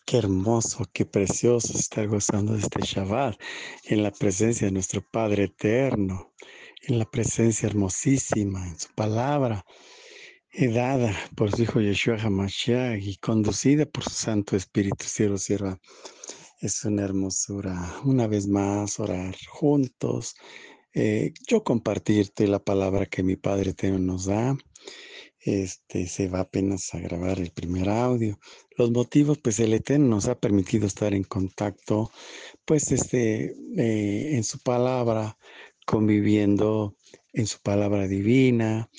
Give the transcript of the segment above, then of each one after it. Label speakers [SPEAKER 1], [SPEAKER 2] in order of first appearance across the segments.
[SPEAKER 1] Qué hermoso, qué precioso estar gozando de este Shabbat en la presencia de nuestro Padre eterno, en la presencia hermosísima, en su palabra, dada por su Hijo Yeshua HaMashiach y conducida por su Santo Espíritu, siervo, sierva. Es una hermosura, una vez más, orar juntos, yo compartirte la palabra que mi Padre eterno nos da. Se va apenas a grabar el primer audio. Los motivos, pues el Eterno nos ha permitido estar en contacto, pues en su palabra, conviviendo en su palabra divina,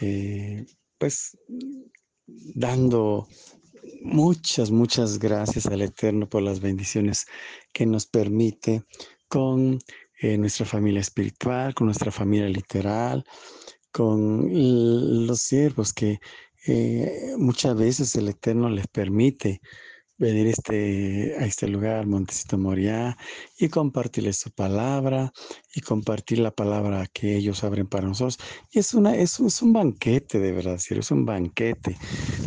[SPEAKER 1] eh, pues dando muchas gracias al Eterno por las bendiciones que nos permite con nuestra familia espiritual, con nuestra familia literal, con los siervos que muchas veces el Eterno les permite venir a este lugar, Montecito Moriah, y compartirles su palabra y compartir la palabra que ellos abren para nosotros. Y es un banquete, de verdad, siervo, es un banquete.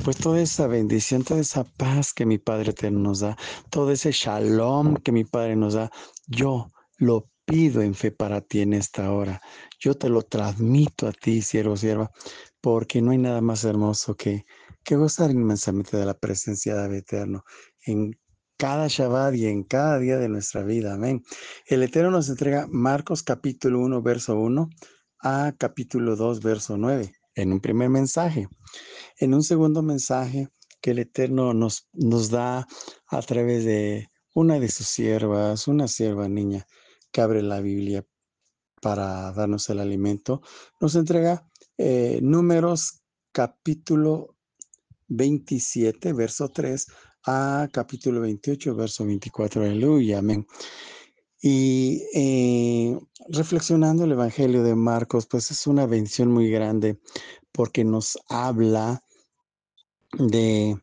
[SPEAKER 1] Pues toda esa bendición, toda esa paz que mi Padre eterno nos da, todo ese shalom que mi Padre nos da, yo lo pido en fe para ti en esta hora. Yo te lo transmito a ti, siervo, sierva, porque no hay nada más hermoso que gozar inmensamente de la presencia del Eterno en cada Shabbat y en cada día de nuestra vida. Amén. El Eterno nos entrega Marcos capítulo 1, verso 1 a capítulo 2, verso 9, en un primer mensaje. En un segundo mensaje que el Eterno nos da a través de una de sus siervas, una sierva niña que abre la Biblia para darnos el alimento, nos entrega Números capítulo 27, verso 3 a capítulo 28, verso 24. Aleluya, amén. Y reflexionando el Evangelio de Marcos, pues es una bendición muy grande porque nos habla de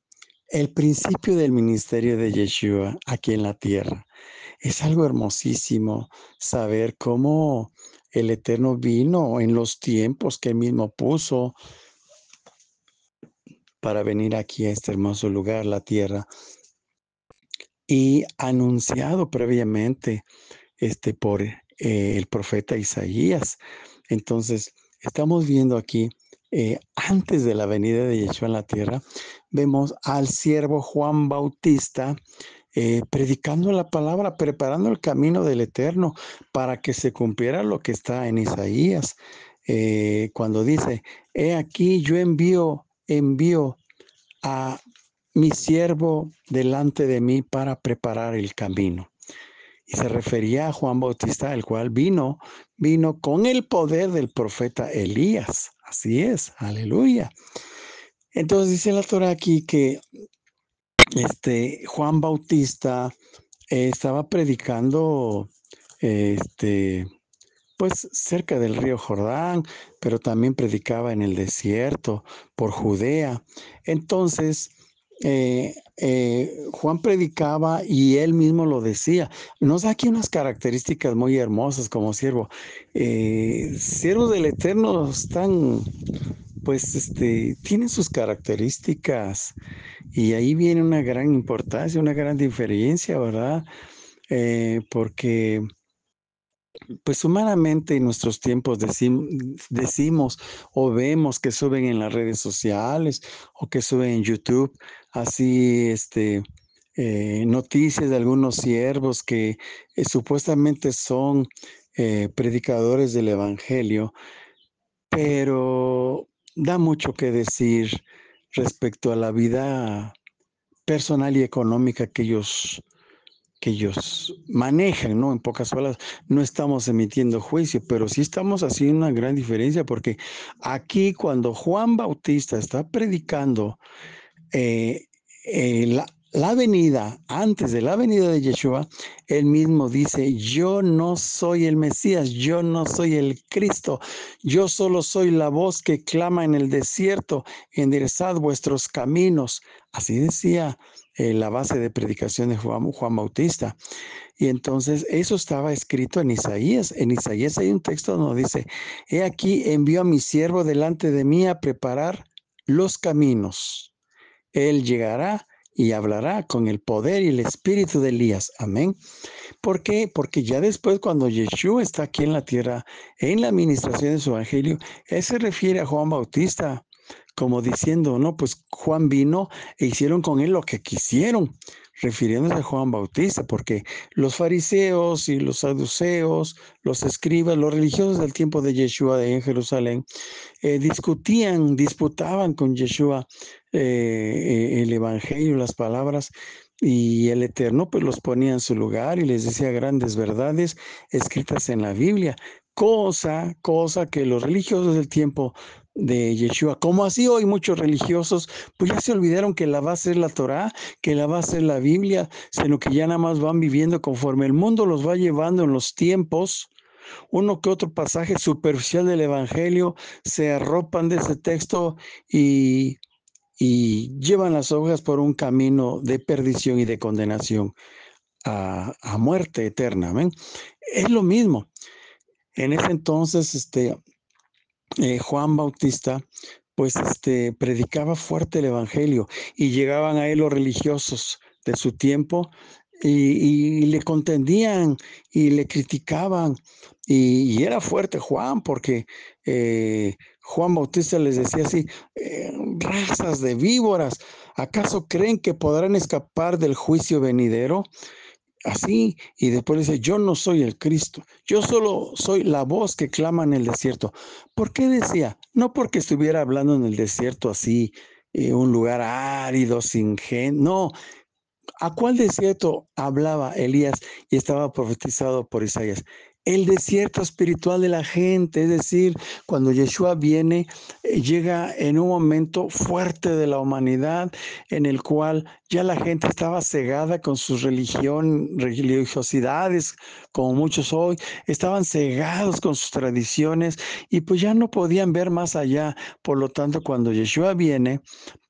[SPEAKER 1] el principio del ministerio de Yeshua aquí en la tierra. Es algo hermosísimo saber cómo el Eterno vino en los tiempos que él mismo puso para venir aquí a este hermoso lugar, la tierra, y anunciado previamente por el profeta Isaías. Entonces, estamos viendo aquí, antes de la venida de Yeshua en la tierra, vemos al siervo Juan Bautista predicando la palabra, preparando el camino del Eterno para que se cumpliera lo que está en Isaías, cuando dice, he aquí yo envío a mi siervo delante de mí para preparar el camino. Y se refería a Juan Bautista, el cual vino con el poder del profeta Elías. Así es, aleluya. Entonces dice la Torah aquí que Juan Bautista estaba predicando pues cerca del río Jordán, pero también predicaba en el desierto por Judea. Entonces, Juan predicaba y él mismo lo decía. Nos da aquí unas características muy hermosas como siervo. Siervos del Eterno están, pues, tienen sus características y ahí viene una gran importancia, una gran diferencia, ¿verdad? Porque pues humanamente en nuestros tiempos decimos o vemos que suben en las redes sociales o que suben en YouTube, así noticias de algunos siervos que supuestamente son predicadores del Evangelio, pero da mucho que decir respecto a la vida personal y económica que ellos manejan, ¿no? En pocas palabras, no estamos emitiendo juicio, pero sí estamos haciendo una gran diferencia porque aquí cuando Juan Bautista está predicando eh, la venida, antes de la venida de Yeshua, él mismo dice, yo no soy el Mesías, yo no soy el Cristo, yo solo soy la voz que clama en el desierto, enderezad vuestros caminos. Así decía la base de predicación de Juan Bautista. Y entonces eso estaba escrito en Isaías. En Isaías hay un texto donde dice, he aquí envío a mi siervo delante de mí a preparar los caminos. Él llegará y hablará con el poder y el espíritu de Elías. Amén. ¿Por qué? Porque ya después, cuando Yeshua está aquí en la tierra, en la administración de su evangelio, él se refiere a Juan Bautista como diciendo, no, pues Juan vino e hicieron con él lo que quisieron, refiriéndose a Juan Bautista, porque los fariseos y los saduceos, los escribas, los religiosos del tiempo de Yeshua en Jerusalén, disputaban con Yeshua el evangelio, las palabras, y el Eterno pues los ponía en su lugar y les decía grandes verdades escritas en la Biblia, cosa que los religiosos del tiempo de Yeshua, como así hoy muchos religiosos, pues ya se olvidaron que la base es la Torá, que la base es la Biblia, sino que ya nada más van viviendo conforme el mundo los va llevando en los tiempos. Uno que otro pasaje superficial del Evangelio se arropan de ese texto y, llevan las ovejas por un camino de perdición y de condenación a muerte eterna. ¿Ven? Es lo mismo. En ese entonces, Juan Bautista, pues predicaba fuerte el evangelio y llegaban a él los religiosos de su tiempo y le contendían y le criticaban y era fuerte Juan porque Juan Bautista les decía así, razas de víboras, ¿acaso creen que podrán escapar del juicio venidero? Así, y después dice, yo no soy el Cristo, yo solo soy la voz que clama en el desierto. ¿Por qué decía? No porque estuviera hablando en el desierto así, un lugar árido, sin gente, no. ¿A cuál desierto hablaba Elías y estaba profetizado por Isaías? El desierto espiritual de la gente, es decir, cuando Yeshua viene, llega en un momento fuerte de la humanidad en el cual ya la gente estaba cegada con sus religiosidades, como muchos hoy, estaban cegados con sus tradiciones y pues ya no podían ver más allá. Por lo tanto, cuando Yeshua viene,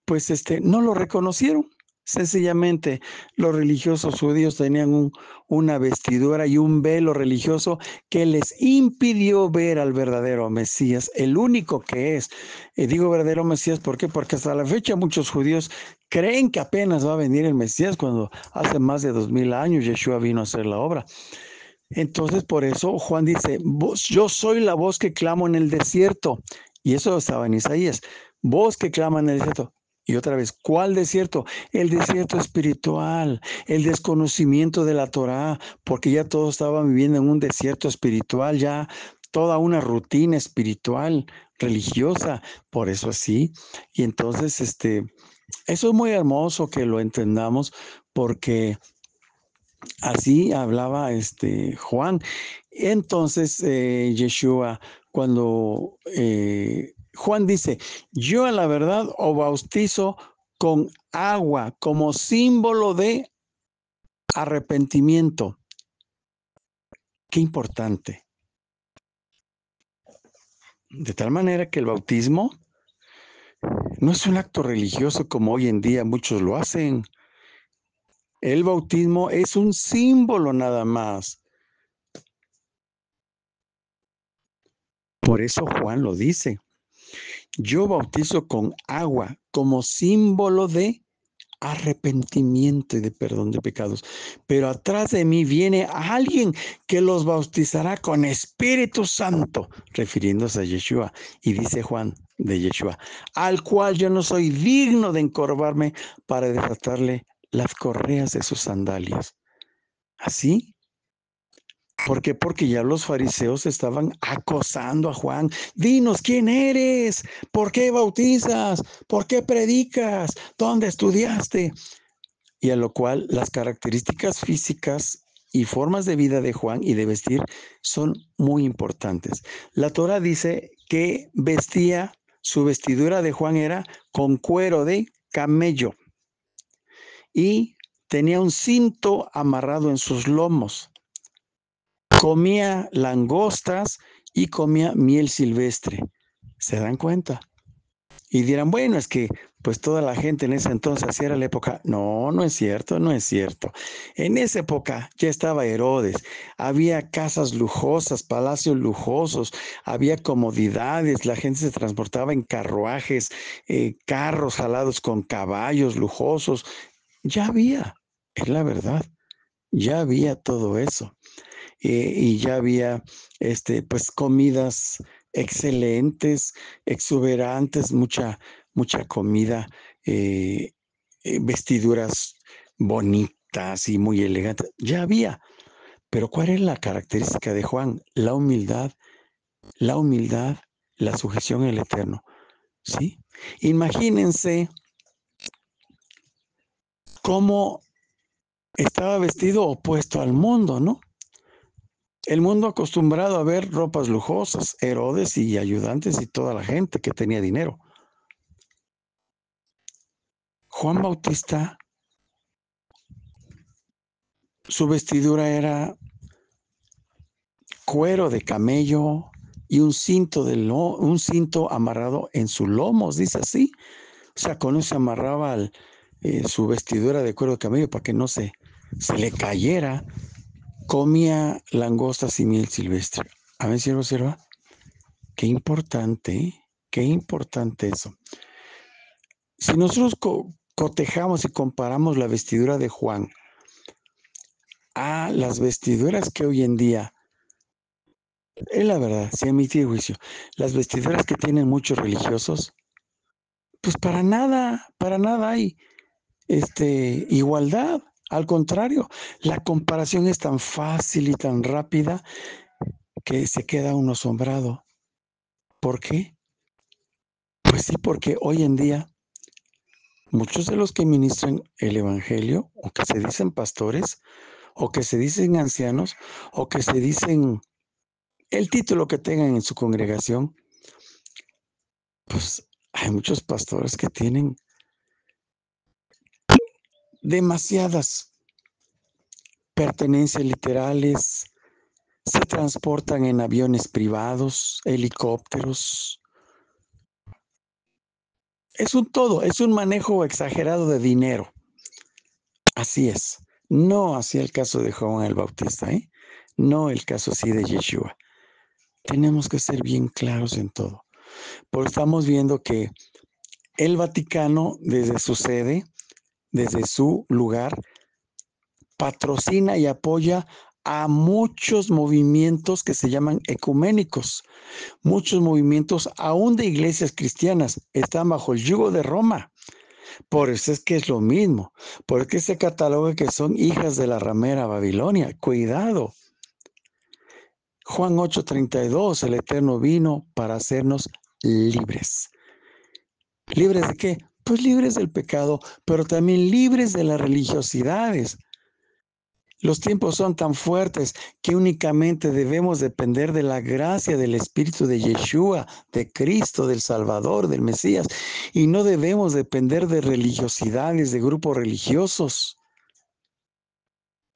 [SPEAKER 1] pues no lo reconocieron. Sencillamente, los religiosos judíos tenían una vestidura y un velo religioso que les impidió ver al verdadero Mesías, el único que es. Digo verdadero Mesías, ¿por qué? Porque hasta la fecha muchos judíos creen que apenas va a venir el Mesías cuando hace más de 2000 años Yeshua vino a hacer la obra. Entonces, por eso Juan dice, yo soy la voz que clamo en el desierto. Y eso estaba en Isaías. Voz que clama en el desierto. Y otra vez, ¿cuál desierto? El desierto espiritual, el desconocimiento de la Torá, porque ya todos estaban viviendo en un desierto espiritual, ya toda una rutina espiritual, religiosa, por eso así. Y entonces, eso es muy hermoso que lo entendamos, porque así hablaba Juan. Entonces, Yeshua, cuando Juan dice, yo en la verdad os bautizo con agua como símbolo de arrepentimiento. Qué importante. De tal manera que el bautismo no es un acto religioso como hoy en día muchos lo hacen. El bautismo es un símbolo nada más. Por eso Juan lo dice. Yo bautizo con agua como símbolo de arrepentimiento y de perdón de pecados. Pero atrás de mí viene alguien que los bautizará con Espíritu Santo, refiriéndose a Yeshua. Y dice Juan de Yeshua, al cual yo no soy digno de encorvarme para desatarle las correas de sus sandalias. Así. ¿Por qué? Porque ya los fariseos estaban acosando a Juan. Dinos quién eres, ¿por qué bautizas? ¿Por qué predicas? ¿Dónde estudiaste? Y a lo cual las características físicas y formas de vida de Juan y de vestir son muy importantes. La Torah dice que su vestidura de Juan era con cuero de camello y tenía un cinto amarrado en sus lomos. Comía langostas y comía miel silvestre. ¿Se dan cuenta? Y dirán, bueno, es que pues toda la gente en ese entonces, así era la época. No, no es cierto, no es cierto. En esa época ya estaba Herodes, había casas lujosas, palacios lujosos, había comodidades, la gente se transportaba en carruajes, carros jalados con caballos lujosos. Ya había, es la verdad, ya había todo eso. Y ya había, pues, comidas excelentes, exuberantes, mucha comida, eh, vestiduras bonitas y muy elegantes. Ya había, pero ¿cuál es la característica de Juan? La humildad, la sujeción al Eterno, ¿sí? Imagínense cómo estaba vestido opuesto al mundo, ¿no? El mundo acostumbrado a ver ropas lujosas, Herodes y ayudantes y toda la gente que tenía dinero. Juan Bautista, su vestidura era cuero de camello y un cinto amarrado en sus lomos, dice así. O sea, con eso se amarraba su vestidura de cuero de camello para que no se le cayera. Comía langostas y miel silvestre. A ver si lo observa. Qué importante, ¿eh? Qué importante eso. Si nosotros cotejamos y comparamos la vestidura de Juan a las vestiduras que hoy en día, es la verdad, sin emitir juicio, las vestiduras que tienen muchos religiosos, pues para nada hay igualdad. Al contrario, la comparación es tan fácil y tan rápida que se queda uno asombrado. ¿Por qué? Pues sí, porque hoy en día muchos de los que ministran el Evangelio o que se dicen pastores o que se dicen ancianos o que se dicen el título que tengan en su congregación, pues hay muchos pastores que tienen demasiadas pertenencias literales, se transportan en aviones privados, helicópteros. Es un todo, es un manejo exagerado de dinero. Así es. No así el caso de Juan el Bautista, ¿eh? No el caso así de Yeshua. Tenemos que ser bien claros en todo. Porque estamos viendo que el Vaticano, desde su sede, desde su lugar, patrocina y apoya a muchos movimientos que se llaman ecuménicos. Muchos movimientos, aún de iglesias cristianas, están bajo el yugo de Roma. Por eso es que es lo mismo. Porque se cataloga que son hijas de la ramera Babilonia. Cuidado. Juan 8:32, el Eterno vino para hacernos libres. ¿Libres de qué? Pues libres del pecado, pero también libres de las religiosidades. Los tiempos son tan fuertes que únicamente debemos depender de la gracia del Espíritu de Yeshua, de Cristo, del Salvador, del Mesías, y no debemos depender de religiosidades, de grupos religiosos,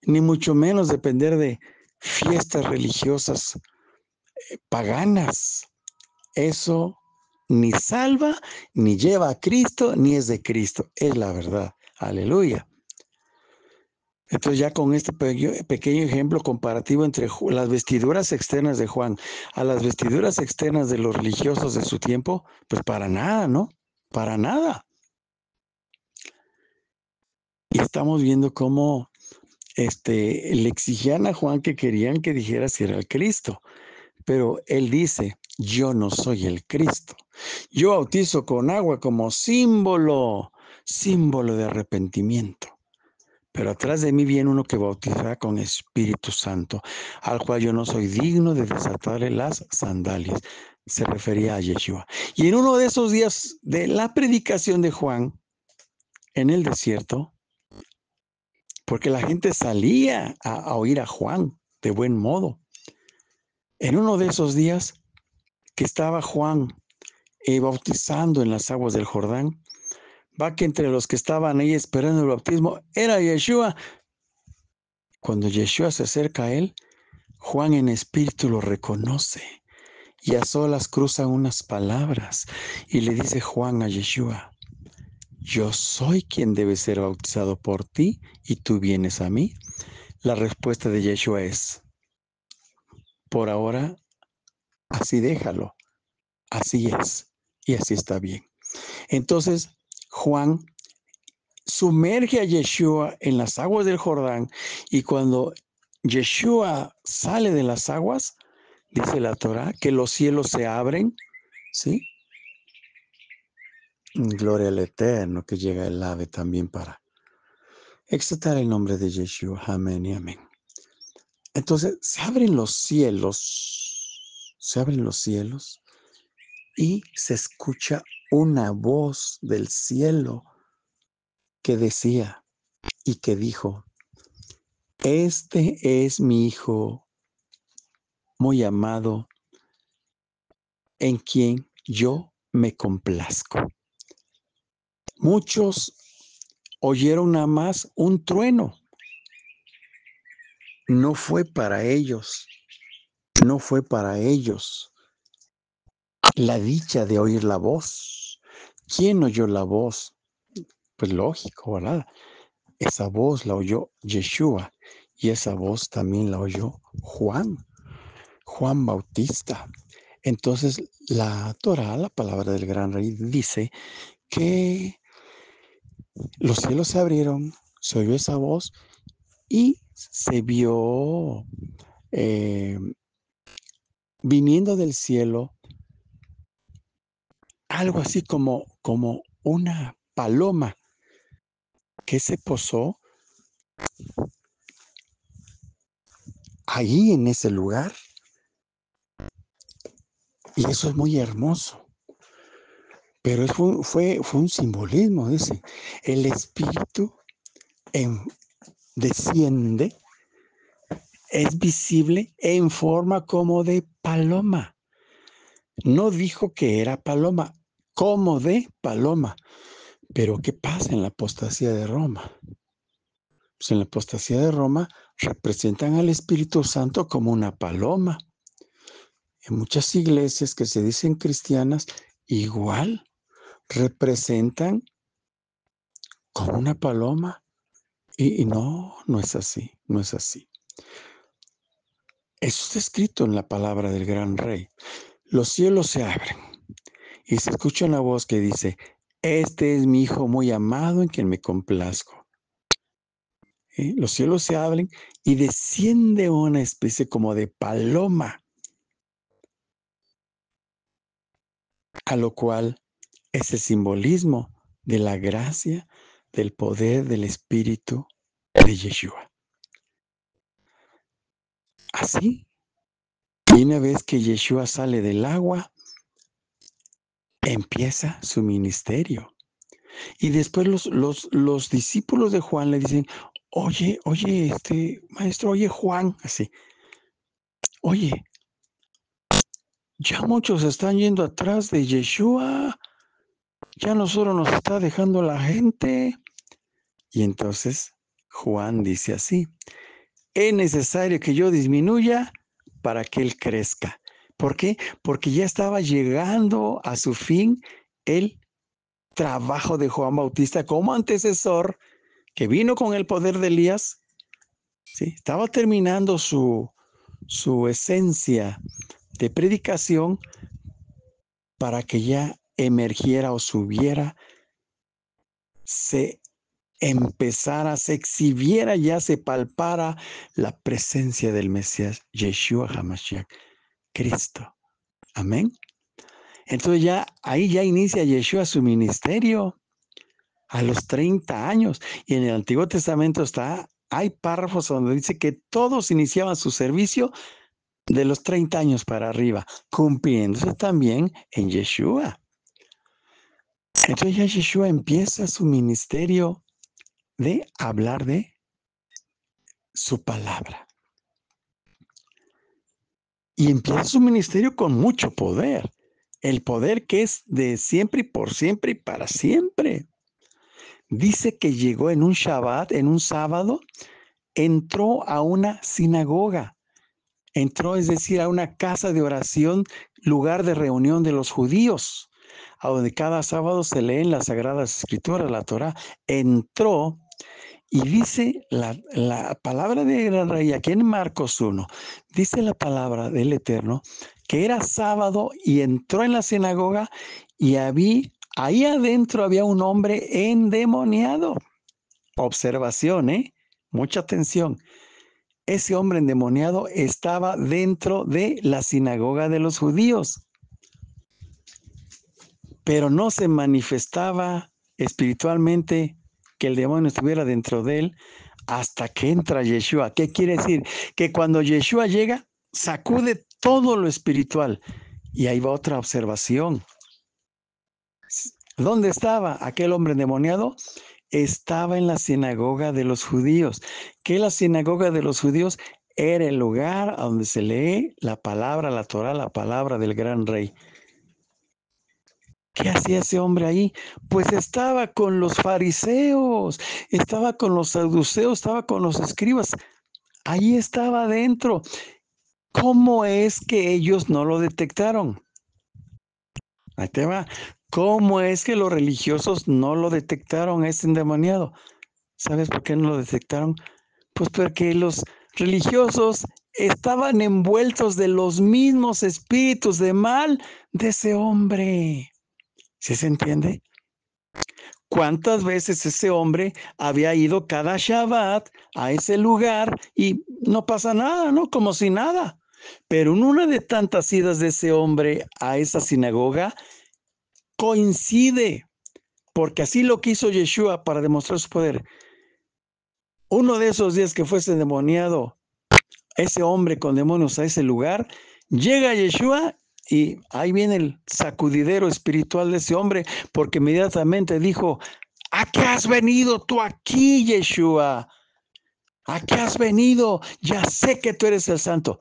[SPEAKER 1] ni mucho menos depender de fiestas religiosas paganas. Eso ni salva, ni lleva a Cristo, ni es de Cristo. Es la verdad. Aleluya. Entonces ya con este pequeño ejemplo comparativo entre las vestiduras externas de Juan a las vestiduras externas de los religiosos de su tiempo, pues para nada, ¿no? Para nada. Y estamos viendo cómo le exigían a Juan que querían que dijera si era el Cristo. Pero él dice, yo no soy el Cristo. Yo bautizo con agua como símbolo de arrepentimiento. Pero atrás de mí viene uno que bautizará con Espíritu Santo, al cual yo no soy digno de desatarle las sandalias. Se refería a Yeshua. Y en uno de esos días de la predicación de Juan en el desierto, porque la gente salía a oír a Juan de buen modo, en uno de esos días que estaba Juan bautizando en las aguas del Jordán, va que entre los que estaban ahí esperando el bautismo era Yeshua. Cuando Yeshua se acerca a él, Juan en espíritu lo reconoce y a solas cruzan unas palabras y le dice Juan a Yeshua, yo soy quien debe ser bautizado por ti y tú vienes a mí. La respuesta de Yeshua es, por ahora, así déjalo, así es y así está bien. Entonces, Juan sumerge a Yeshua en las aguas del Jordán, y cuando Yeshua sale de las aguas, dice la Torá, que los cielos se abren, ¿sí? Gloria al Eterno, que llega el ave también para exaltar el nombre de Yeshua. Amén y amén. Entonces, se abren los cielos y se escucha una voz del cielo que decía y que dijo: este es mi Hijo muy amado, en quien yo me complazco. Muchos oyeron nada más un trueno. No fue para ellos la dicha de oír la voz. ¿Quién oyó la voz? Pues lógico, ¿verdad? Esa voz la oyó Yeshua, y esa voz también la oyó Juan Bautista. Entonces la Torá, la palabra del gran rey, dice que los cielos se abrieron, se oyó esa voz y se vio viniendo del cielo algo así como una paloma que se posó ahí en ese lugar. Y eso es muy hermoso. Pero fue un simbolismo, dice. El Espíritu desciende, es visible en forma como de paloma. No dijo que era paloma, como de paloma. Pero ¿qué pasa en la apostasía de Roma? Pues en la apostasía de Roma representan al Espíritu Santo como una paloma. En muchas iglesias que se dicen cristianas, igual representan como una paloma. Y no es así, no es así. Eso está escrito en la palabra del gran rey. Los cielos se abren y se escucha una voz que dice: este es mi Hijo muy amado, en quien me complazco. Los cielos se abren y desciende una especie como de paloma, a lo cual es el simbolismo de la gracia, del poder del Espíritu de Yeshua. Así, y una vez que Yeshua sale del agua, empieza su ministerio. Y después los discípulos de Juan le dicen: oye, maestro, oye, Juan, así, oye, ya muchos están yendo atrás de Yeshua, ya no solo nos está dejando la gente. Y entonces Juan dice así: es necesario que yo disminuya para que él crezca. ¿Por qué? Porque ya estaba llegando a su fin el trabajo de Juan Bautista como antecesor, que vino con el poder de Elías. ¿Sí? Estaba terminando su esencia de predicación para que ya emergiera o subiera, se empezara, se exhibiera, ya se palpara la presencia del Mesías, Yeshua HaMashiach, Cristo. Amén. Entonces ya ahí ya inicia Yeshua su ministerio a los 30 años. Y en el Antiguo Testamento hay párrafos donde dice que todos iniciaban su servicio de los 30 años para arriba, cumpliéndose también en Yeshua. Entonces ya Yeshua empieza su ministerio de hablar de su palabra. Y empieza su ministerio con mucho poder. El poder que es de siempre y por siempre y para siempre. Dice que llegó en un Shabbat, en un sábado, entró a una sinagoga. Entró, es decir, a una casa de oración, lugar de reunión de los judíos, a donde cada sábado se leen las Sagradas Escrituras, la Torá. Entró y dice la palabra de gran rey, aquí en Marcos 1, dice la palabra del Eterno, que era sábado y entró en la sinagoga y ahí adentro había un hombre endemoniado. Observación, mucha atención. Ese hombre endemoniado estaba dentro de la sinagoga de los judíos, pero no se manifestaba espiritualmente que el demonio estuviera dentro de él hasta que entra Yeshua. ¿Qué quiere decir? Que cuando Yeshua llega, sacude todo lo espiritual. Y ahí va otra observación. ¿Dónde estaba aquel hombre endemoniado? Estaba en la sinagoga de los judíos. ¿Qué es la sinagoga de los judíos? Era el lugar a donde se lee la palabra, la Torá, la palabra del gran rey. ¿Qué hacía ese hombre ahí? Pues estaba con los fariseos, estaba con los saduceos, estaba con los escribas. Ahí estaba adentro. ¿Cómo es que ellos no lo detectaron? Ahí te va. ¿Cómo es que los religiosos no lo detectaron a ese endemoniado? ¿Sabes por qué no lo detectaron? Pues porque los religiosos estaban envueltos de los mismos espíritus de mal de ese hombre. ¿Sí se entiende? ¿Cuántas veces ese hombre había ido cada Shabbat a ese lugar y no pasa nada, ¿no? Como si nada. Pero en una de tantas idas de ese hombre a esa sinagoga, coincide, porque así lo quiso Yeshua para demostrar su poder. Uno de esos días que fuese endemoniado, ese hombre con demonios a ese lugar, llega Yeshua y ahí viene el sacudidero espiritual de ese hombre, porque inmediatamente dijo: ¿a qué has venido tú aquí, Yeshua? ¿A qué has venido? Ya sé que tú eres el santo.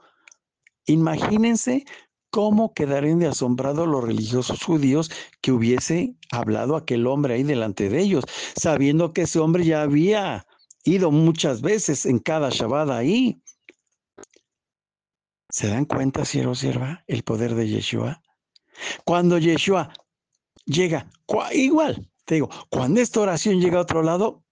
[SPEAKER 1] Imagínense cómo quedarían de asombrados los religiosos judíos que hubiese hablado aquel hombre ahí delante de ellos, sabiendo que ese hombre ya había ido muchas veces en cada Shabbat ahí. ¿Se dan cuenta, siervo o sierva, el poder de Yeshua? Cuando Yeshua llega, igual, te digo, cuando esta oración llega a otro lado,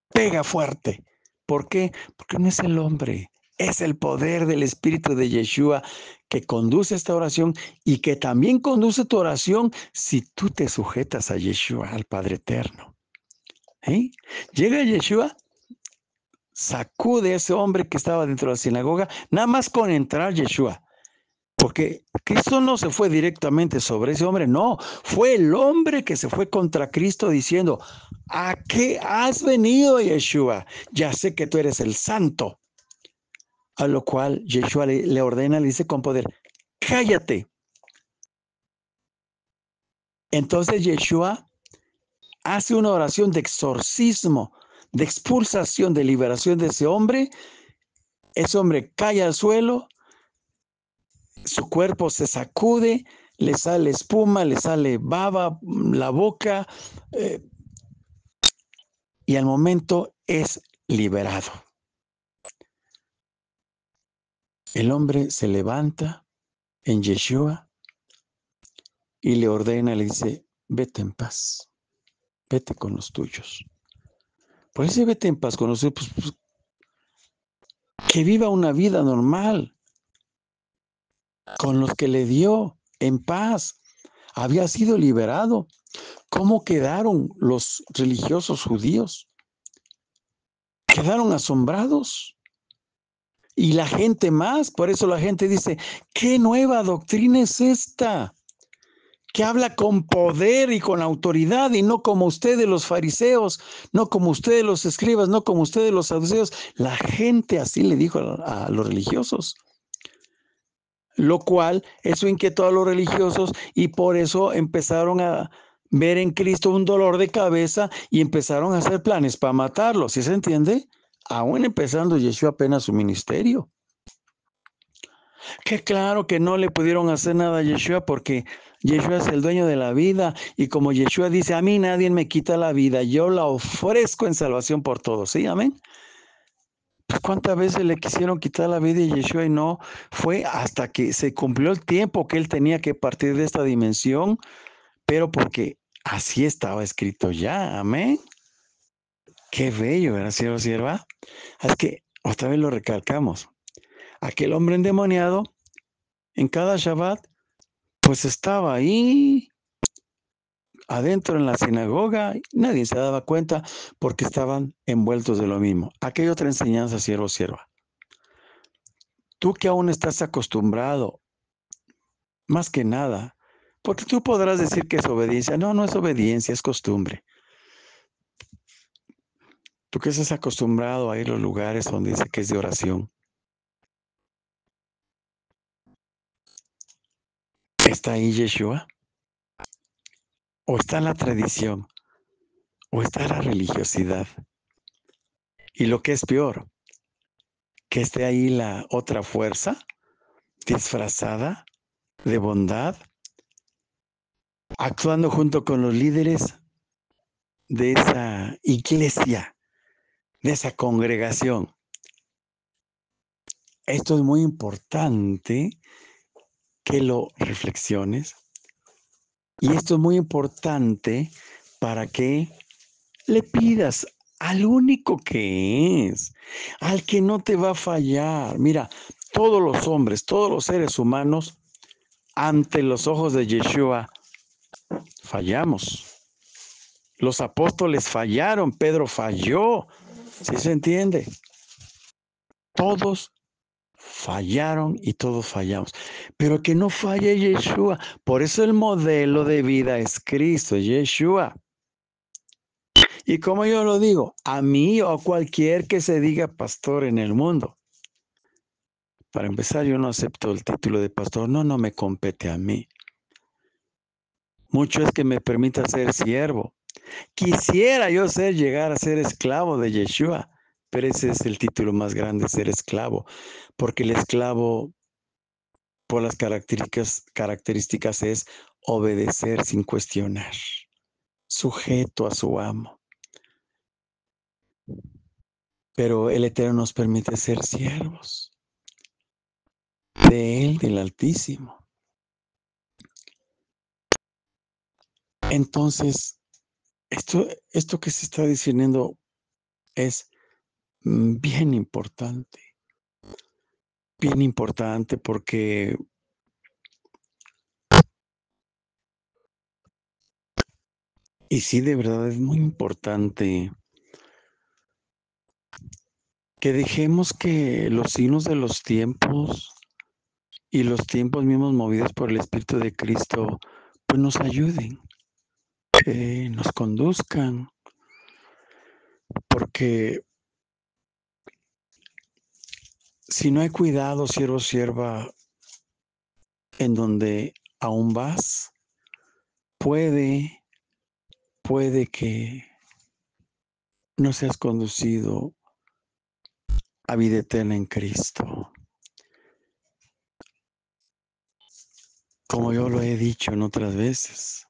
[SPEAKER 1] pega fuerte. ¿Por qué? Porque no es el hombre, es el poder del Espíritu de Yeshua que conduce esta oración y que también conduce tu oración si tú te sujetas a Yeshua, al Padre Eterno. Llega Yeshua, sacude a ese hombre que estaba dentro de la sinagoga, nada más con entrar Yeshua. Porque Cristo no se fue directamente sobre ese hombre, no, fue el hombre que se fue contra Cristo diciendo: ¿a qué has venido, Yeshua? Ya sé que tú eres el santo. A lo cual Yeshua le ordena, le dice con poder: cállate. Entonces Yeshua hace una oración de exorcismo, de expulsación, de liberación de ese hombre. Ese hombre cae al suelo, su cuerpo se sacude, le sale espuma, le sale baba, la boca, y al momento es liberado. El hombre se levanta en Yeshua y le ordena, le dice: vete en paz, vete con los tuyos. Por eso vete en paz con los tuyos, pues, que viva una vida normal con los que le dio en paz. Había sido liberado. ¿Cómo quedaron los religiosos judíos? Quedaron asombrados. Y la gente más, por eso la gente dice: ¿qué nueva doctrina es esta? Que habla con poder y con autoridad y no como ustedes los fariseos, no como ustedes los escribas, no como ustedes los saduceos. La gente así le dijo a los religiosos. Lo cual eso inquietó a los religiosos y por eso empezaron a ver en Cristo un dolor de cabeza y empezaron a hacer planes para matarlo. ¿Sí se entiende? Aún empezando Yeshua apenas su ministerio. Que claro que no le pudieron hacer nada a Yeshua porque Yeshua es el dueño de la vida y como Yeshua dice: a mí nadie me quita la vida, yo la ofrezco en salvación por todos. ¿Sí? Amén. Pues cuántas veces le quisieron quitar la vida a Yeshua y no fue hasta que se cumplió el tiempo que él tenía que partir de esta dimensión, pero porque así estaba escrito ya. Amén. Qué bello, ¿verdad, siervo, sierva? Es que otra vez lo recalcamos. Aquel hombre endemoniado en cada Shabbat pues estaba ahí adentro en la sinagoga, nadie se daba cuenta porque estaban envueltos de lo mismo. Aquí hay otra enseñanza, siervo, sierva. Tú que aún estás acostumbrado, más que nada, porque tú podrás decir que es obediencia. No, no es obediencia, es costumbre. Tú que estás acostumbrado a ir a los lugares donde dice que es de oración. ¿Está ahí Yeshua? ¿O está la tradición? ¿O está la religiosidad? Y lo que es peor, que esté ahí la otra fuerza disfrazada de bondad, actuando junto con los líderes de esa iglesia, de esa congregación. Esto es muy importante que lo reflexiones y esto es muy importante para que le pidas al único que es, al que no te va a fallar. Mira, todos los hombres, todos los seres humanos, ante los ojos de Yeshua, fallamos. Los apóstoles fallaron, Pedro falló, ¿sí se entiende? Todos fallaron y todos fallamos, pero que no falle Yeshua. Por eso el modelo de vida es Cristo, Yeshua. Y como yo lo digo, a mí o a cualquier que se diga pastor en el mundo, para empezar, yo no acepto el título de pastor, no me compete a mí. Mucho es que me permita ser siervo. Quisiera yo llegar a ser esclavo de Yeshua, pero ese es el título más grande, ser esclavo, porque el esclavo, por las características es obedecer sin cuestionar, sujeto a su amo. Pero el Eterno nos permite ser siervos de Él, del Altísimo. Entonces, esto que se está diciendo es bien importante porque y sí, de verdad es muy importante que dejemos que los signos de los tiempos y los tiempos mismos movidos por el Espíritu de Cristo, pues nos ayuden, nos conduzcan, porque si no hay cuidado, siervo, sierva, en donde aún vas, puede que no seas conducido a vida eterna en Cristo. Como yo lo he dicho en otras veces,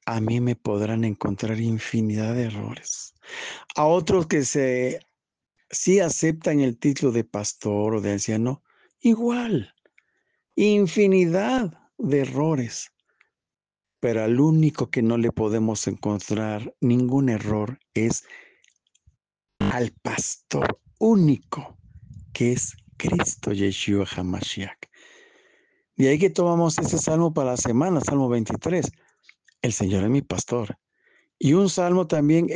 [SPEAKER 1] a mí me podrán encontrar infinidad de errores. A otros que sí aceptan el título de pastor o de anciano, igual, infinidad de errores. Pero al único que no le podemos encontrar ningún error es al pastor único, que es Cristo Yeshua HaMashiach. De ahí que tomamos ese salmo para la semana, Salmo 23. El Señor es mi pastor. Y un salmo también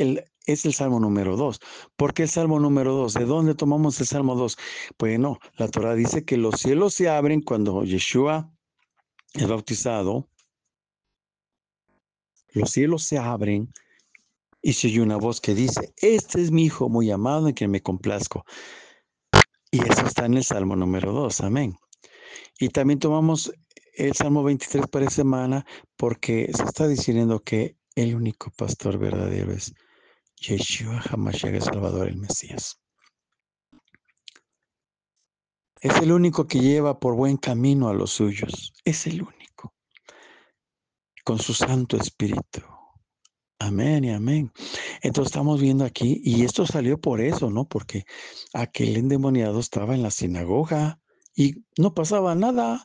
[SPEAKER 1] es el salmo número 2. ¿Por qué el salmo número 2? ¿De dónde tomamos el salmo 2? Bueno, la Torah dice que los cielos se abren cuando Yeshua es bautizado. Los cielos se abren y se oye una voz que dice, este es mi hijo muy amado en quien me complazco. Y eso está en el salmo número 2. Amén. Y también tomamos el Salmo 23 para esta semana porque se está diciendo que el único pastor verdadero es Yeshua HaMashiach, el Salvador, el Mesías. Es el único que lleva por buen camino a los suyos. Es el único. Con su Santo Espíritu. Amén y amén. Entonces estamos viendo aquí, y esto salió por eso, ¿no? Porque aquel endemoniado estaba en la sinagoga y no pasaba nada.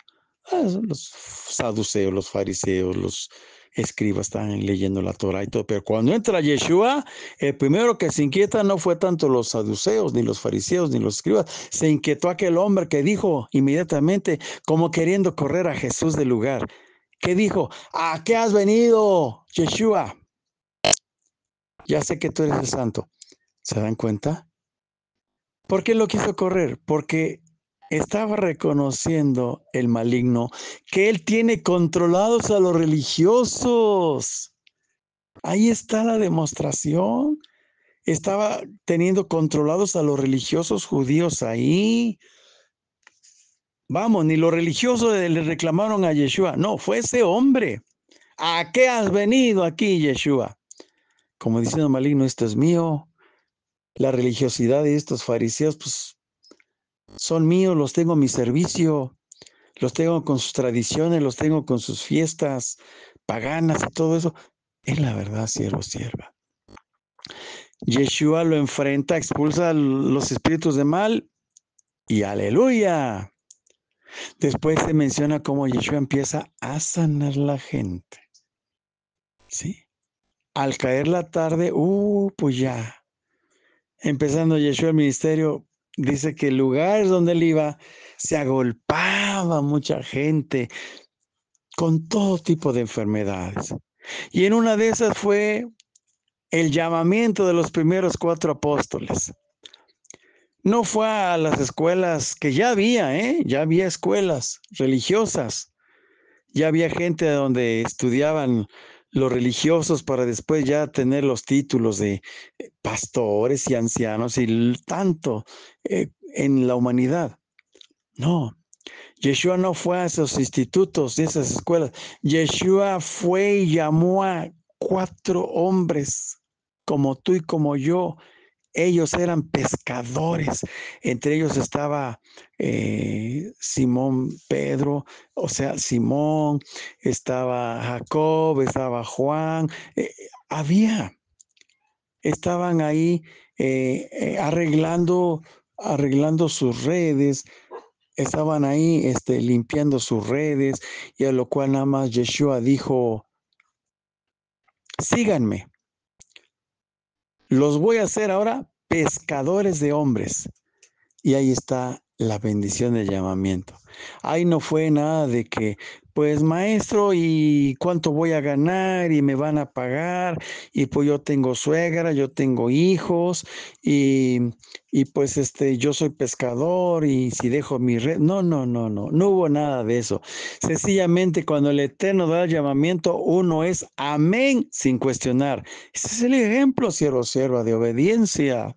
[SPEAKER 1] Los saduceos, los fariseos, los escribas estaban leyendo la Torah y todo, pero cuando entra Yeshua, el primero que se inquieta no fue tanto los saduceos, ni los fariseos, ni los escribas, se inquietó aquel hombre que dijo inmediatamente, como queriendo correr a Jesús del lugar, ¿Qué dijo? ¿A qué has venido, Yeshua? Ya sé que tú eres el santo. ¿Se dan cuenta? ¿Por qué lo quiso correr? Porque estaba reconociendo el maligno que él tiene controlados a los religiosos. Ahí está la demostración. Estaba teniendo controlados a los religiosos judíos ahí. Vamos, ni los religiosos le reclamaron a Yeshua. No, fue ese hombre. ¿A qué has venido aquí, Yeshua? Como diciendo maligno, esto es mío. La religiosidad de estos fariseos, pues, son míos, los tengo a mi servicio. Los tengo con sus tradiciones, los tengo con sus fiestas paganas y todo eso. Es la verdad, siervo, sierva. Yeshua lo enfrenta, expulsa los espíritus de mal y aleluya. Después se menciona cómo Yeshua empieza a sanar la gente. ¿Sí? Al caer la tarde, pues ya. Empezando Yeshua el ministerio, dice que el lugar donde él iba se agolpaba mucha gente con todo tipo de enfermedades. Y en una de esas fue el llamamiento de los primeros 4 apóstoles. No fue a las escuelas que ya había escuelas religiosas, ya había gente donde estudiaban los religiosos para después ya tener los títulos de pastores y ancianos y tanto en la humanidad. No, Yeshua no fue a esos institutos y esas escuelas. Yeshua fue y llamó a 4 hombres como tú y como yo. Ellos eran pescadores. Entre ellos estaba Simón Pedro, o sea, Simón, estaba Jacob, estaba Juan. Estaban ahí arreglando sus redes. Estaban ahí limpiando sus redes, y a lo cual nada más Yeshua dijo, síganme, los voy a hacer ahora pescadores de hombres. Y ahí está la bendición del llamamiento. Ahí no fue nada de que, pues maestro, ¿y cuánto voy a ganar? Y me van a pagar, y pues yo tengo suegra, yo tengo hijos, y pues yo soy pescador, y si dejo mi red, no hubo nada de eso. Sencillamente cuando el Eterno da el llamamiento, uno es amén sin cuestionar. Ese es el ejemplo, siervo, sierva, de obediencia.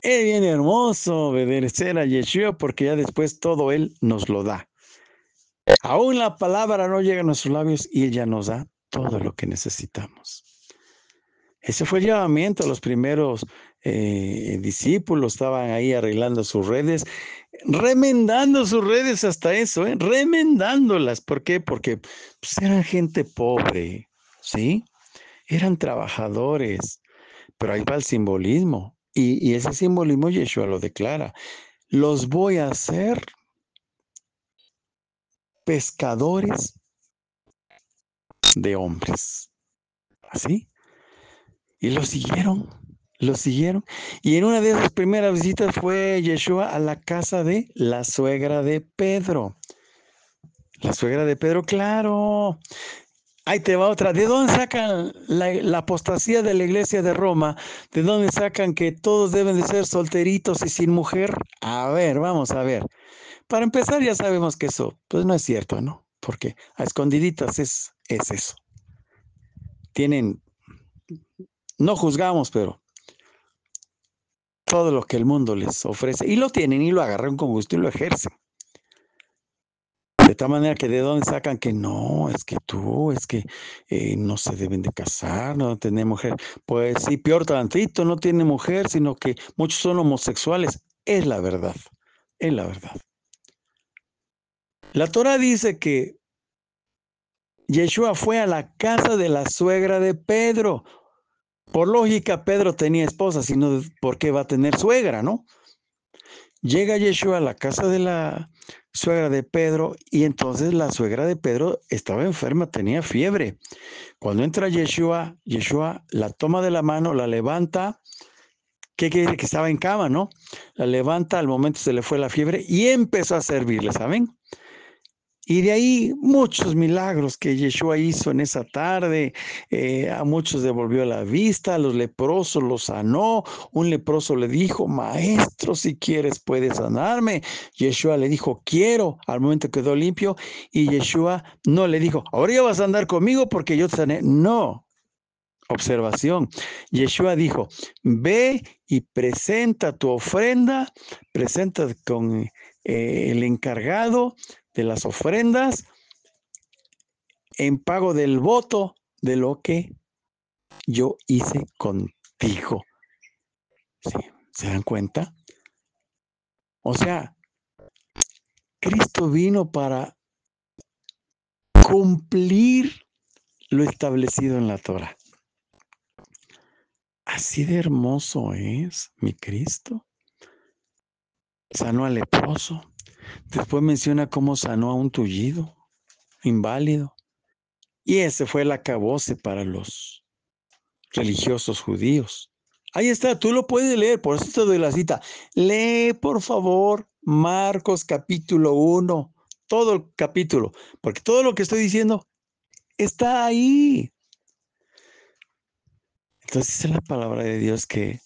[SPEAKER 1] Es bien hermoso obedecer a Yeshua porque ya después todo Él nos lo da. Aún la palabra no llega a nuestros labios y Él ya nos da todo lo que necesitamos. Ese fue el llamamiento. Los primeros discípulos estaban ahí arreglando sus redes, remendando sus redes hasta eso, remendándolas. ¿Por qué? Porque pues, eran gente pobre, ¿sí? Eran trabajadores. Pero ahí va el simbolismo. Y ese simbolismo Yeshua lo declara. Los voy a hacer pescadores de hombres. ¿Así? Y lo siguieron. Y en una de esas primeras visitas fue Yeshua a la casa de la suegra de Pedro. La suegra de Pedro, claro. Ahí te va otra. ¿De dónde sacan la apostasía de la iglesia de Roma? ¿De dónde sacan que todos deben de ser solteritos y sin mujer? A ver, vamos a ver. Para empezar, ya sabemos que eso pues no es cierto, ¿no? Porque a escondiditas es eso. No juzgamos, pero todo lo que el mundo les ofrece, y lo tienen y lo agarran con gusto y lo ejercen. De tal manera que de dónde sacan que no, es que no se deben de casar, no tener mujer. Pues sí, peor tantito, no tiene mujer, sino que muchos son homosexuales. Es la verdad, es la verdad. La Torah dice que Yeshua fue a la casa de la suegra de Pedro. Por lógica, Pedro tenía esposa, sino ¿por qué va a tener suegra, no? Llega Yeshua a la casa de la suegra de Pedro y entonces la suegra de Pedro estaba enferma, tenía fiebre. Cuando entra Yeshua la toma de la mano, la levanta. ¿Qué quiere decir? Que estaba en cama, ¿no? La levanta, al momento se le fue la fiebre y empezó a servirle, ¿saben? Y de ahí muchos milagros que Yeshua hizo en esa tarde. A muchos devolvió la vista, a los leprosos los sanó. Un leproso le dijo, maestro, si quieres puedes sanarme. Yeshua le dijo, quiero. Al momento quedó limpio y Yeshua no le dijo, ahora ya vas a andar conmigo porque yo te sané. No. Observación. Yeshua dijo, ve y presenta tu ofrenda, presenta con el encargado de las ofrendas en pago del voto de lo que yo hice contigo. ¿Sí? ¿Se dan cuenta? O sea, Cristo vino para cumplir lo establecido en la Torah. Así de hermoso es mi Cristo. Sanó al leproso. Después menciona cómo sanó a un tullido, inválido. Y ese fue el acabose para los religiosos judíos. Ahí está, tú lo puedes leer, por eso te doy la cita. Lee, por favor, Marcos capítulo 1, todo el capítulo, porque todo lo que estoy diciendo está ahí. Entonces dice la palabra de Dios que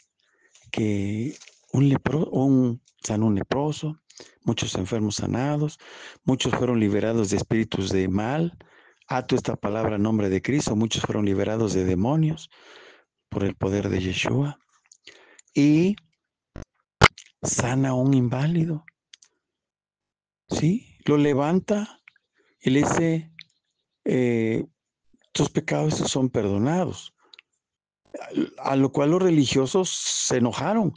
[SPEAKER 1] sanó un leproso, muchos enfermos sanados, muchos fueron liberados de espíritus de mal. Ato esta palabra en nombre de Cristo, muchos fueron liberados de demonios por el poder de Yeshua. Y sana a un inválido, ¿sí? Lo levanta y le dice, tus pecados son perdonados. A lo cual los religiosos se enojaron.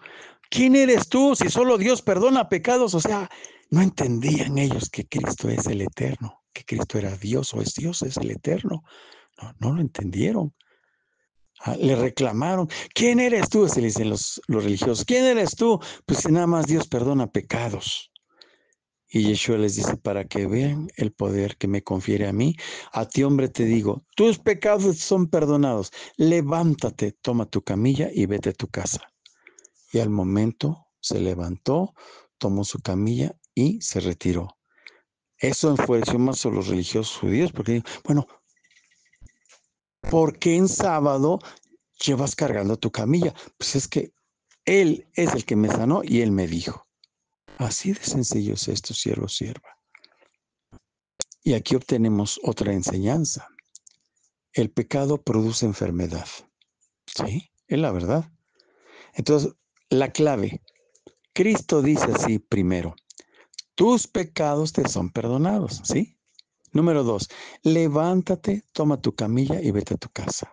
[SPEAKER 1] ¿Quién eres tú si solo Dios perdona pecados? O sea, no entendían ellos que Cristo es el eterno, que Cristo era Dios o es Dios, es el eterno. No lo entendieron. Le reclamaron, ¿quién eres tú? Se le dicen los religiosos, ¿quién eres tú? Pues si nada más Dios perdona pecados. Y Yeshua les dice, para que vean el poder que me confiere a mí, a ti hombre te digo, tus pecados son perdonados, levántate, toma tu camilla y vete a tu casa. Y al momento se levantó, tomó su camilla y se retiró. Eso enfureció más a los religiosos judíos, porque, bueno, ¿por qué en sábado llevas cargando tu camilla? Pues es que Él es el que me sanó y Él me dijo. Así de sencillo es esto, siervo, sierva. Y aquí obtenemos otra enseñanza. El pecado produce enfermedad. Sí, es la verdad. Entonces, la clave, Cristo dice así primero, tus pecados te son perdonados, ¿sí? Número 2, levántate, toma tu camilla y vete a tu casa.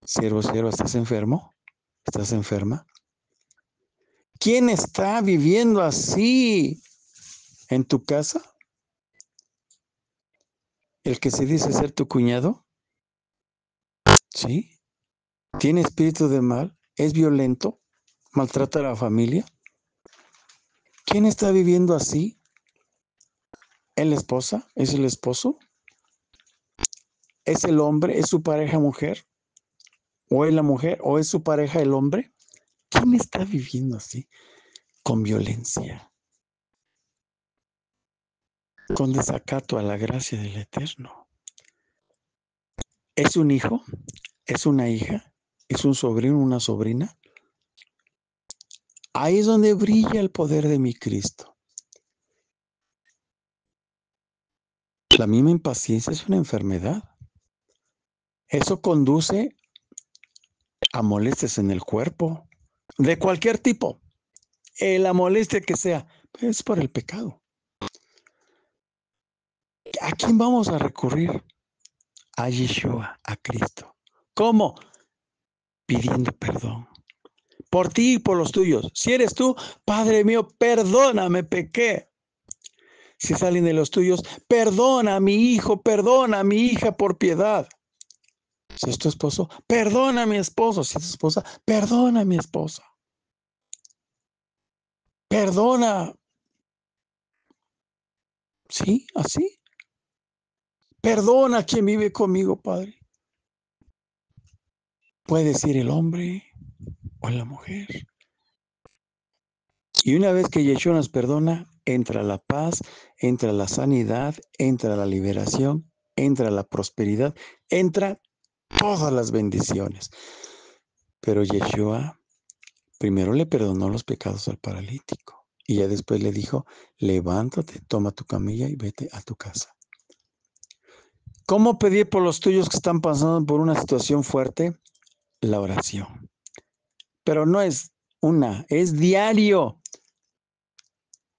[SPEAKER 1] Siervo, sierva, ¿estás enfermo? ¿Estás enferma? ¿Quién está viviendo así en tu casa? ¿El que se dice ser tu cuñado? ¿Sí? ¿Tiene espíritu de mal? ¿Es violento? ¿Maltrata a la familia? ¿Quién está viviendo así? ¿Es la esposa? ¿Es el esposo? ¿Es el hombre? ¿Es su pareja mujer? ¿O es la mujer? ¿O es su pareja el hombre? ¿Quién está viviendo así? Con violencia, con desacato a la gracia del Eterno. ¿Es un hijo? ¿Es una hija? ¿Es un sobrino, una sobrina? Ahí es donde brilla el poder de mi Cristo. La misma impaciencia es una enfermedad. Eso conduce a molestias en el cuerpo, de cualquier tipo. La molestia que sea, es por el pecado. ¿A quién vamos a recurrir? A Yeshua, a Cristo. ¿Cómo? Pidiendo perdón. Por ti y por los tuyos. Si eres tú, Padre mío, perdóname, pequé. Si salen de los tuyos, perdona a mi hijo, perdona a mi hija por piedad. Si es tu esposo, perdona a mi esposo. Si es tu esposa, perdona a mi esposa. Perdona. Sí, así. Perdona a quien vive conmigo, Padre. Puede ser el hombre o la mujer. Y una vez que Yeshua nos perdona, entra la paz, entra la sanidad, entra la liberación, entra la prosperidad, entra todas las bendiciones. Pero Yeshua primero le perdonó los pecados al paralítico y ya después le dijo, levántate, toma tu camilla y vete a tu casa. ¿Cómo pedir por los tuyos que están pasando por una situación fuerte? La oración. Pero no es una, es diario.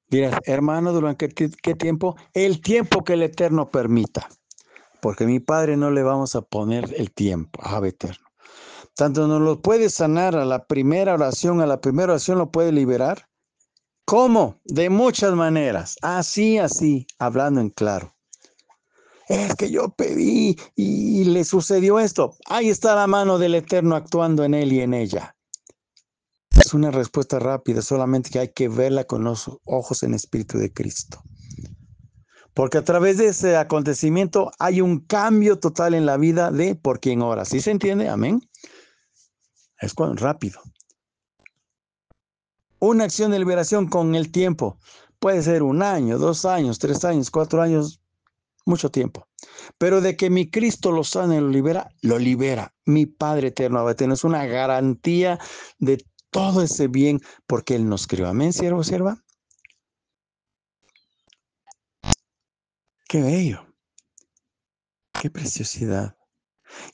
[SPEAKER 1] Dirás, hermano, ¿durante qué tiempo? El tiempo que el Eterno permita. Porque a mi Padre no le vamos a poner el tiempo, Abba Eterno. Tanto nos lo puede sanar a la primera oración lo puede liberar. ¿Cómo? De muchas maneras. Así, hablando en claro. Es que yo pedí y le sucedió esto. Ahí está la mano del Eterno actuando en él y en ella. Es una respuesta rápida, solamente que hay que verla con los ojos en espíritu de Cristo. Porque a través de ese acontecimiento hay un cambio total en la vida de por quien ora. ¿Sí se entiende? Amén. Es rápido. Una acción de liberación con el tiempo. Puede ser 1 año, 2 años, 3 años, 4 años, mucho tiempo. Pero de que mi Cristo lo sana y lo libera. Mi Padre eterno, es una garantía de todo ese bien porque Él nos creó. Amén, siervo, sierva. Qué bello. Qué preciosidad.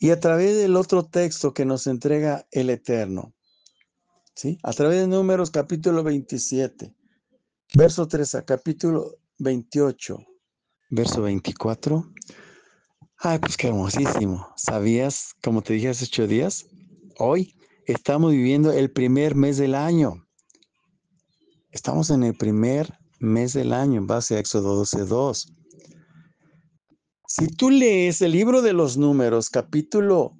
[SPEAKER 1] Y a través del otro texto que nos entrega el Eterno, ¿sí? A través de Números capítulo 27, verso 3 a capítulo 28, verso 24. Ay, pues qué hermosísimo. ¿Sabías, como te dije hace 8 días? Hoy estamos viviendo el primer mes del año. Estamos en el primer mes del año en base a Éxodo 12:2. Si tú lees el libro de los Números, capítulo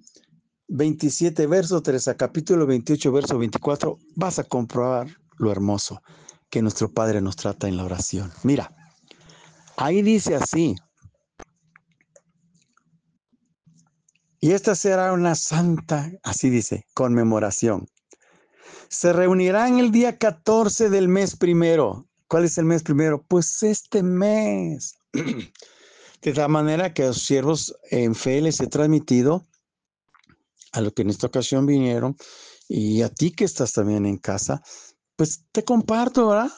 [SPEAKER 1] 27, verso 3 a capítulo 28, verso 24, vas a comprobar lo hermoso que nuestro Padre nos trata en la oración. Mira, ahí dice así, y esta será una santa, así dice, conmemoración. Se reunirán el día 14 del mes primero. ¿Cuál es el mes primero? Pues este mes. De tal manera que a los siervos en fe les he transmitido a los que en esta ocasión vinieron y a ti que estás también en casa, pues te comparto, ¿verdad?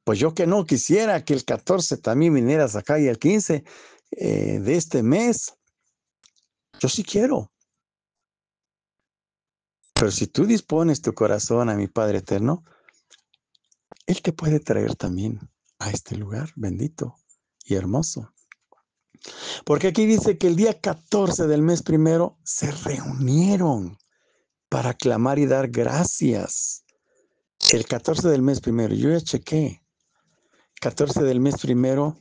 [SPEAKER 1] Pues yo que no quisiera que el 14 también vinieras acá y el 15 de este mes. Yo sí quiero. Pero si tú dispones tu corazón a mi Padre Eterno, Él te puede traer también a este lugar bendito y hermoso. Porque aquí dice que el día 14 del mes primero se reunieron para clamar y dar gracias. El 14 del mes primero, yo ya chequé. 14 del mes primero,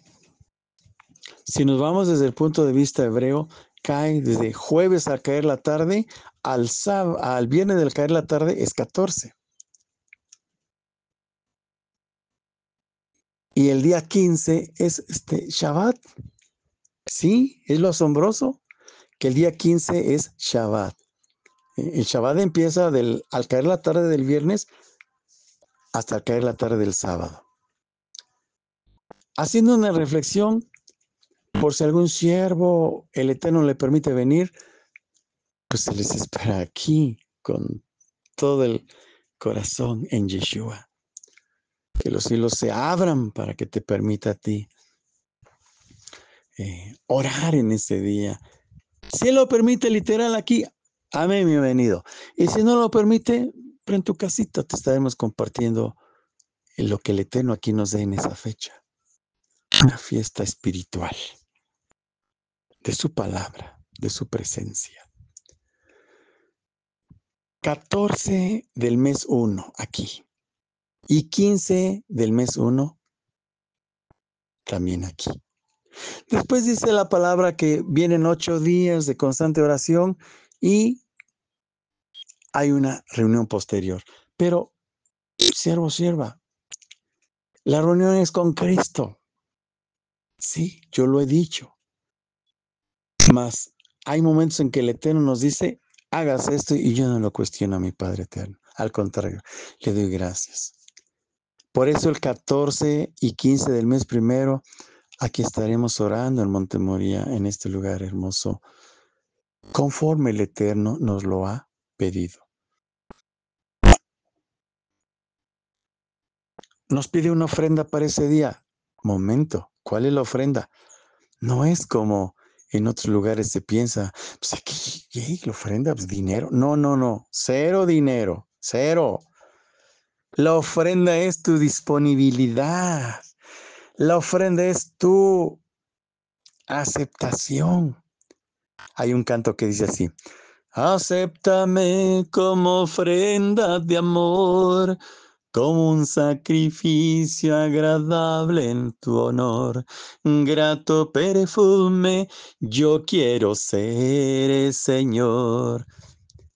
[SPEAKER 1] si nos vamos desde el punto de vista hebreo, cae desde jueves al caer la tarde, al viernes del caer la tarde es 14. Y el día 15 es Shabbat. Sí, es lo asombroso, que el día 15 es Shabbat. El Shabbat empieza al caer la tarde del viernes hasta al caer la tarde del sábado. Haciendo una reflexión, por si algún siervo el Eterno le permite venir, pues se les espera aquí con todo el corazón en Yeshua. Que los cielos se abran para que te permita a ti orar en ese día. Si Él lo permite literal aquí, amén, bienvenido. Y si no lo permite, pero en tu casita te estaremos compartiendo lo que el Eterno aquí nos dé en esa fecha. Una fiesta espiritual de su palabra, de su presencia. 14 del mes 1 aquí y 15 del mes 1 también aquí. Después dice la palabra que vienen 8 días de constante oración y hay una reunión posterior. Pero, siervo, sierva, la reunión es con Cristo. Sí, yo lo he dicho. Mas hay momentos en que el Eterno nos dice, hagas esto y yo no lo cuestiono a mi Padre Eterno. Al contrario, le doy gracias. Por eso el 14 y 15 del mes primero, aquí estaremos orando en Montemoría, en este lugar hermoso, conforme el Eterno nos lo ha pedido. Nos pide una ofrenda para ese día. Momento, ¿cuál es la ofrenda? No es como en otros lugares se piensa, pues aquí, ¿qué? ¿La ofrenda? Pues dinero. No, no, no, cero dinero, cero. La ofrenda es tu disponibilidad. La ofrenda es tu aceptación. Hay un canto que dice así: acéptame como ofrenda de amor, como un sacrificio agradable en tu honor. Grato perfume, yo quiero ser, Señor.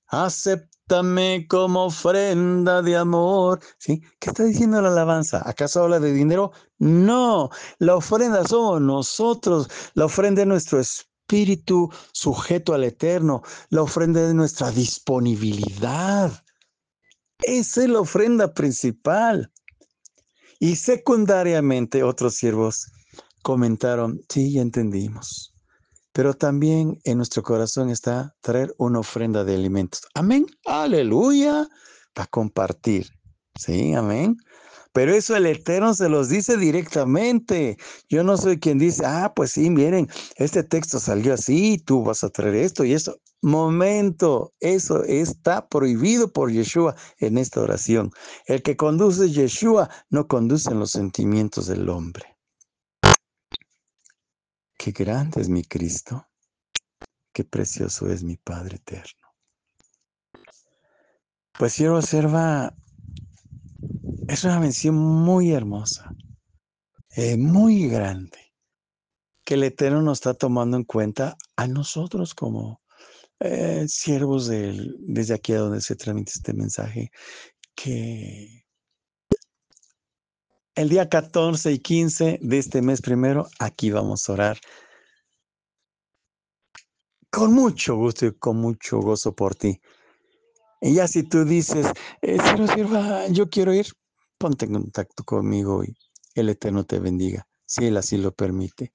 [SPEAKER 1] Acéptame como ofrenda de amor. ¿Sí? ¿Qué está diciendo la alabanza? ¿Acaso habla de dinero? No, la ofrenda somos nosotros. La ofrenda es nuestro espíritu sujeto al Eterno. La ofrenda es nuestra disponibilidad. Esa es la ofrenda principal. Y secundariamente otros siervos comentaron, sí, ya entendimos. Pero también en nuestro corazón está traer una ofrenda de alimentos. Amén. Aleluya. Para compartir. Sí, amén. Pero eso el Eterno se los dice directamente. Yo no soy quien dice, pues sí, miren, este texto salió así, tú vas a traer esto y esto. Momento, eso está prohibido por Yeshua en esta oración. El que conduce Yeshua no conduce en los sentimientos del hombre. Qué grande es mi Cristo. Qué precioso es mi Padre eterno. Pues quiero observar, es una mención muy hermosa, muy grande, que el Eterno nos está tomando en cuenta a nosotros como siervos desde aquí a donde se transmite este mensaje, que el día 14 y 15 de este mes primero, aquí vamos a orar con mucho gusto y con mucho gozo por ti. Y ya si tú dices, sierva, yo quiero ir, ponte en contacto conmigo y el Eterno te bendiga, si Él así lo permite.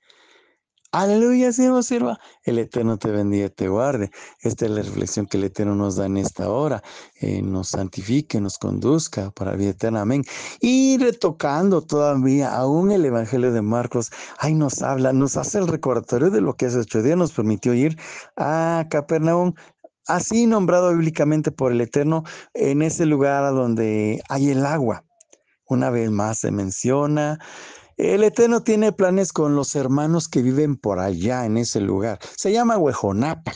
[SPEAKER 1] Aleluya, sierva. El Eterno te bendiga y te guarde. Esta es la reflexión que el Eterno nos da en esta hora. Nos santifique, nos conduzca para la vida eterna. Amén. Y retocando todavía aún el Evangelio de Marcos, ahí nos habla, nos hace el recordatorio de lo que hace 8 días nos permitió ir a Capernaum, así nombrado bíblicamente por el Eterno, en ese lugar donde hay el agua. Una vez más se menciona. El Eterno tiene planes con los hermanos que viven por allá en ese lugar. Se llama Huejonapan,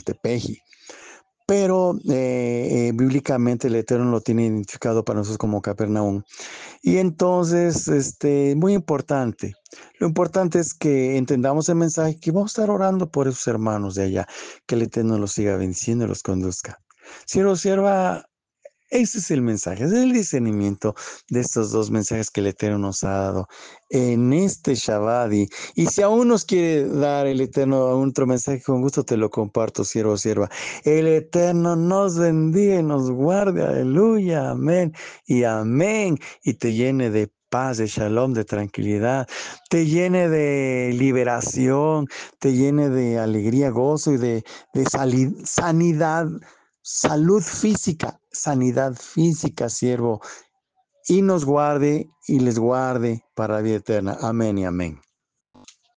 [SPEAKER 1] Tepeji. Pero bíblicamente el Eterno lo tiene identificado para nosotros como Capernaum. Y entonces, muy importante. Lo importante es que entendamos el mensaje, que vamos a estar orando por esos hermanos de allá, que el Eterno los siga venciendo y los conduzca. Siervo, sierva, ese es el mensaje, es el discernimiento de estos dos mensajes que el Eterno nos ha dado en este Shabbat. Y si aún nos quiere dar el Eterno otro mensaje, con gusto te lo comparto, siervo o sierva. El Eterno nos bendiga y nos guarde, aleluya, amén y amén, y te llene de paz, de shalom, de tranquilidad, te llene de liberación, te llene de alegría, gozo y de sanidad. Salud física, sanidad física, siervo, y nos guarde y les guarde para la vida eterna. Amén y amén.